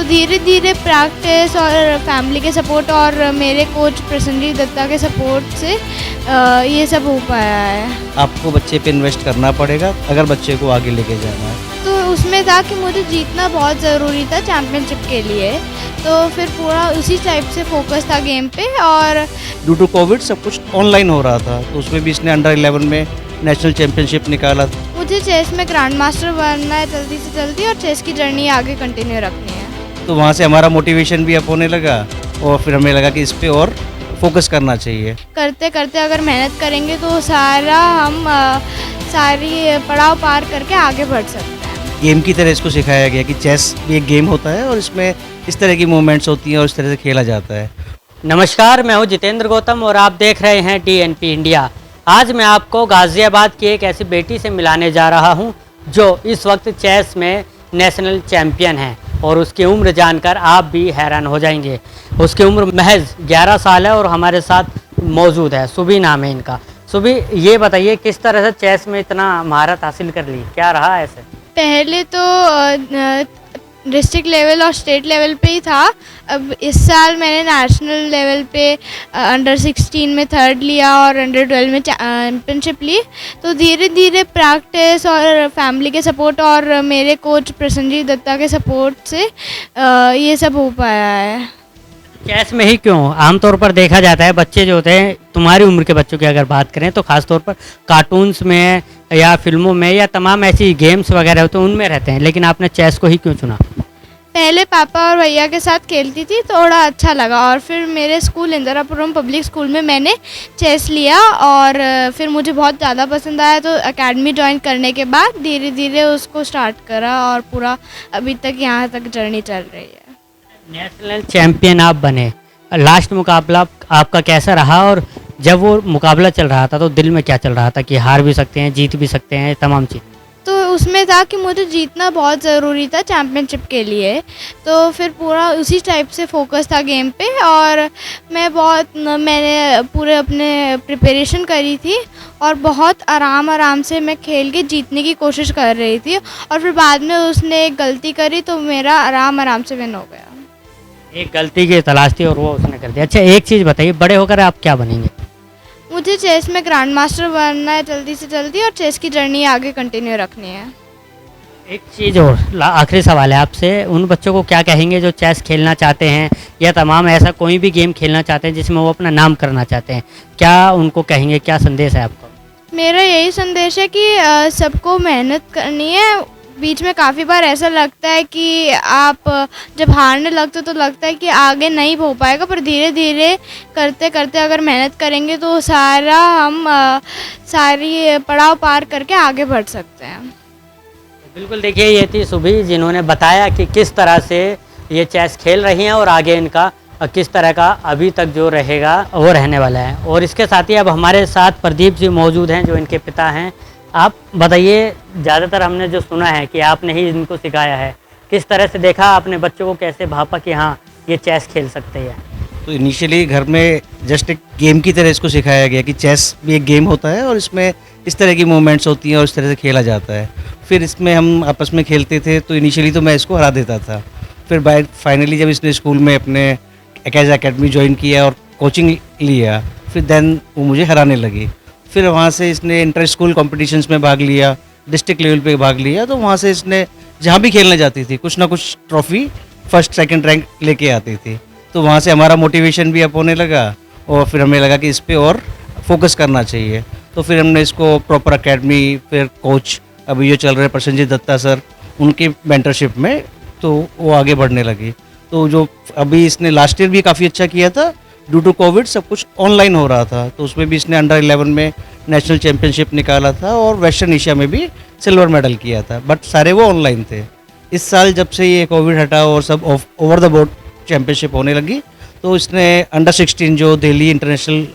धीरे धीरे प्रैक्टिस और फैमिली के सपोर्ट और मेरे कोच प्रसन्नजीत दत्ता के सपोर्ट से ये सब हो पाया है। आपको बच्चे पे इन्वेस्ट करना पड़ेगा अगर बच्चे को आगे लेके जाना है। तो उसमें था कि मुझे जीतना बहुत ज़रूरी था चैम्पियनशिप के लिए, तो फिर पूरा उसी टाइप से फोकस था गेम पे। और ड्यू टू कोविड सब कुछ ऑनलाइन हो रहा था, तो उसमें भी इसने अंडर 11 में नेशनल चैम्पियनशिप निकाला। मुझे चेस में ग्रैंड मास्टर बनना है जल्दी से जल्दी, और चेस की जर्नी आगे कंटिन्यू रखनी है। तो वहाँ से हमारा मोटिवेशन भी अप होने लगा और फिर हमें लगा कि इस पे और फोकस करना चाहिए। करते करते अगर मेहनत करेंगे तो सारी पड़ाव पार करके आगे बढ़ सकते हैं। गेम की तरह इसको सिखाया गया कि चेस भी एक गेम होता है और इसमें इस तरह की मूवमेंट्स होती हैं और इस तरह से खेला जाता है। नमस्कार, मैं हूं जितेंद्र गौतम और आप देख रहे हैं DNP इंडिया। आज मैं आपको गाज़ियाबाद की एक ऐसी बेटी से मिलाने जा रहा हूं जो इस वक्त चेस में नेशनल चैम्पियन है, और उसकी उम्र जानकर आप भी हैरान हो जाएंगे। उसकी उम्र महज 11 साल है और हमारे साथ मौजूद है। सुबी नाम है इनका। सुबी, ये बताइए किस तरह से चेस में इतना महारत हासिल कर ली, क्या रहा ऐसे? पहले तो डिस्ट्रिक्ट लेवल और स्टेट लेवल पे ही था। अब इस साल मैंने नेशनल लेवल पे अंडर 16 में थर्ड लिया और अंडर 12 में चैम्पियनशिप ली। तो धीरे धीरे प्रैक्टिस और फैमिली के सपोर्ट और मेरे कोच प्रसन्नजीत दत्ता के सपोर्ट से ये सब हो पाया है। चेस में ही क्यों? आमतौर पर देखा जाता है बच्चे जो होते हैं, तुम्हारी उम्र के बच्चों की अगर बात करें तो ख़ास तौर पर कार्टून्स में या फिल्मों में या तमाम ऐसी गेम्स वगैरह होते हैं उनमें रहते हैं, लेकिन आपने चेस को ही क्यों चुना? पहले पापा और भैया के साथ खेलती थी, थोड़ा अच्छा लगा, और फिर मेरे स्कूल इंदिरापुरम पब्लिक स्कूल में मैंने चेस लिया और फिर मुझे बहुत ज़्यादा पसंद आया। तो एकेडमी ज्वाइन करने के बाद धीरे धीरे उसको स्टार्ट करा और पूरा अभी तक यहाँ तक जर्नी चल रही है। नेशनल चैम्पियन आप बने, लास्ट मुकाबला आपका कैसा रहा, और जब वो मुकाबला चल रहा था तो दिल में क्या चल रहा था कि हार भी सकते हैं, जीत भी सकते हैं, तमाम चीज़? तो उसमें था कि मुझे जीतना बहुत ज़रूरी था चैम्पियनशिप के लिए, तो फिर पूरा उसी टाइप से फोकस था गेम पे। और मैंने पूरे अपने प्रिपरेशन करी थी और बहुत आराम से मैं खेल के जीतने की कोशिश कर रही थी, और फिर बाद में उसने एक गलती करी तो मेरा आराम से विन हो गया। एक गलती की तलाश थी और वो उसने कर दिया। अच्छा, एक चीज़ बताइए, बड़े होकर आप क्या बनेंगे? मुझे चेस में ग्रैंड मास्टर बनना है जल्दी से जल्दी, और चेस की जर्नी आगे कंटिन्यू रखनी है। एक चीज़ और, आखिरी सवाल है आपसे, उन बच्चों को क्या कहेंगे जो चेस खेलना चाहते हैं या तमाम ऐसा कोई भी गेम खेलना चाहते हैं जिसमें वो अपना नाम करना चाहते हैं, क्या उनको कहेंगे, क्या संदेश है आपका? मेरा यही संदेश है कि सबको मेहनत करनी है। बीच में काफ़ी बार ऐसा लगता है कि आप जब हारने लगते हो तो लगता है कि आगे नहीं हो पाएगा, पर धीरे धीरे करते करते अगर मेहनत करेंगे तो सारी पड़ाव पार करके आगे बढ़ सकते हैं। बिल्कुल, देखिए ये थी सुबी जिन्होंने बताया कि किस तरह से ये चेस खेल रही हैं और आगे इनका किस तरह का अभी तक जो रहेगा वो रहने वाला है। और इसके साथ ही अब हमारे साथ प्रदीप जी मौजूद हैं जो इनके पिता हैं। आप बताइए, ज़्यादातर हमने जो सुना है कि आपने ही इनको सिखाया है, किस तरह से देखा आपने बच्चों को, कैसे भापा कि हाँ ये चेस खेल सकते हैं? तो इनिशियली घर में जस्ट एक गेम की तरह इसको सिखाया गया कि चेस भी एक गेम होता है और इसमें इस तरह की मूवमेंट्स होती हैं और इस तरह से खेला जाता है। फिर इसमें हम आपस में खेलते थे, तो इनिशियली तो मैं इसको हरा देता था। फिर फाइनली जब इसने स्कूल में अपने एकेडमी ज्वाइन किया और कोचिंग लिया, फिर देन वो मुझे हराने लगी। फिर वहाँ से इसने इंटर स्कूल कॉम्पिटिशन्स में भाग लिया, डिस्ट्रिक्ट लेवल पे भाग लिया, तो वहाँ से इसने जहाँ भी खेलने जाती थी कुछ ना कुछ ट्रॉफी फर्स्ट सेकंड रैंक लेके आती थी। तो वहाँ से हमारा मोटिवेशन भी अप होने लगा और फिर हमें लगा कि इस पे और फोकस करना चाहिए। तो फिर हमने इसको प्रॉपर एकेडमी, फिर कोच अभी जो चल रहे प्रसन्नजीत दत्ता सर, उनकी मेंटरशिप में तो वो आगे बढ़ने लगी। तो जो अभी इसने लास्ट ईयर भी काफ़ी अच्छा किया था, ड्यू टू कोविड सब कुछ ऑनलाइन हो रहा था, तो उसमें भी इसने अंडर 11 में नेशनल चैम्पियनशिप निकाला था और वेस्टर्न एशिया में भी सिल्वर मेडल किया था, बट सारे वो ऑनलाइन थे। इस साल जब से ये कोविड हटा और सब ओवर द बोर्ड चैम्पियनशिप होने लगी, तो इसने अंडर 16 जो दिल्ली इंटरनेशनल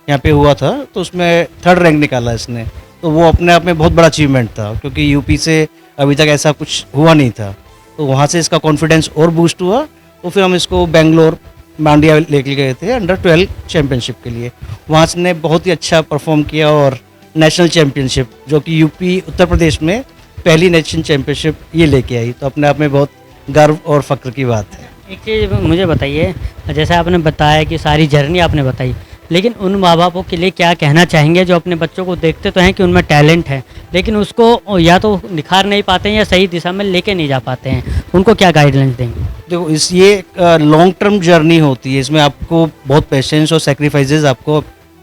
यहाँ पे हुआ था, तो उसमें थर्ड रैंक निकाला इसने। तो वो अपने आप में बहुत बड़ा अचीवमेंट था, क्योंकि यूपी से अभी तक ऐसा कुछ हुआ नहीं था। तो वहाँ से इसका कॉन्फिडेंस और बूस्ट हुआ। तो फिर हम इसको बेंगलोर मांडिया लेके गए थे अंडर 12 चैम्पियनशिप के लिए। वहाँ से ने बहुत ही अच्छा परफॉर्म किया और नेशनल चैम्पियनशिप, जो कि यूपी उत्तर प्रदेश में पहली नेशनल चैम्पियनशिप ये लेके आई, तो अपने आप में बहुत गर्व और फ़ख्र की बात है। एक चीज़ मुझे बताइए, जैसे आपने बताया कि सारी जर्नी आपने बताई, लेकिन उन माँ बापों के लिए क्या कहना चाहेंगे जो अपने बच्चों को देखते तो हैं कि उनमें टैलेंट है, लेकिन उसको या तो निखार नहीं पाते हैं या सही दिशा में लेके नहीं जा पाते हैं, उनको क्या गाइडलाइंस देंगे? देखो इस ये लॉन्ग टर्म जर्नी होती है, इसमें आपको बहुत पेशेंस और सेक्रीफाइसेस आपको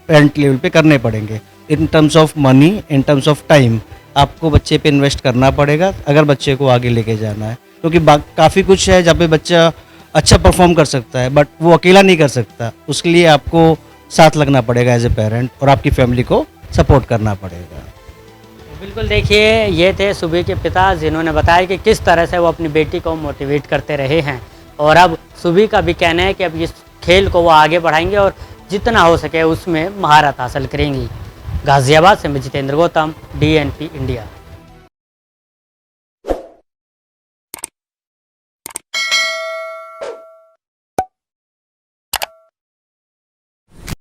पेरेंट लेवल पे करने पड़ेंगे। In terms of money, in terms of time आपको बच्चे पे इन्वेस्ट करना पड़ेगा अगर बच्चे को आगे लेके जाना है, क्योंकि काफ़ी कुछ है जहाँ पे बच्चा अच्छा परफॉर्म कर सकता है बट वो अकेला नहीं कर सकता। उसके लिए आपको साथ लगना पड़ेगा एज ए पेरेंट और आपकी फैमिली को सपोर्ट करना पड़ेगा। बिल्कुल, देखिए ये थे सुभी के पिता जिन्होंने बताया कि किस तरह से वो अपनी बेटी को मोटिवेट करते रहे हैं, और अब सुभी का भी कहना है कि अब इस खेल को वो आगे बढ़ाएंगे और जितना हो सके उसमें महारत हासिल करेंगी। गाज़ियाबाद से मैं जितेंद्र गौतम, DNP इंडिया।